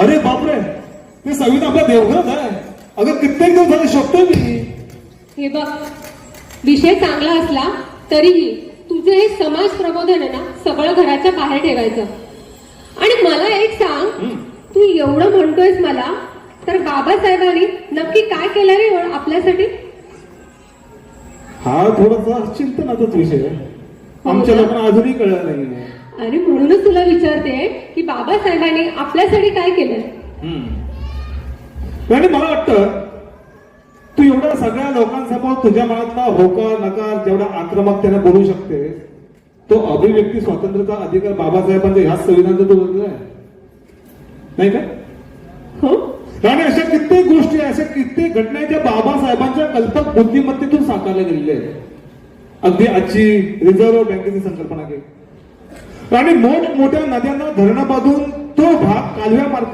अरे बापरे, ते संविधान आपल्या देवघरात आहे. अगं कित्येक दिवस झाले शोधतोय मी. हे बघ, विषय चांगला असला तरीही तुझं हे समाज प्रबोधन आहे ना, सगळं घराच्या बाहेर ठेवायचं. आणि मला एक सांग, तू एवढं म्हणतोयस मला, तर बाबासाहेबांनी नक्की काय केलं रे आपल्यासाठी? हा थोडासा चिंतनाचाच विषय आहे. आमच्या लोकांना अजूनही कळलं नाही. अरे म्हणूनच तुला विचारते की बाबासाहेबांनी आपल्यासाठी काय केलं. आणि मला वाटतं तू एवढ्या सगळ्या लोकांसमोर तुझ्या मनातला होकार नकार जेवढा आक्रमकतेने बोलू शकते, तो अभिव्यक्ती स्वातंत्र्याचा अधिकार बाबासाहेबांच्या ह्याच संविधानाचा तो आहे, नाही का? हो. आणि अशा कित्येक गोष्टी, अशा कित्येक घटना ज्या बाबासाहेबांच्या कल्पक बुद्धिमत्तेतून साकारल्या गेलेल्या आहेत. अगदी आजची रिझर्व्ह बँकेची संकल्पना घे, आणि मोठमोठ्या नद्यांना धरणं बांधून तो भाग कालव्यामार्फत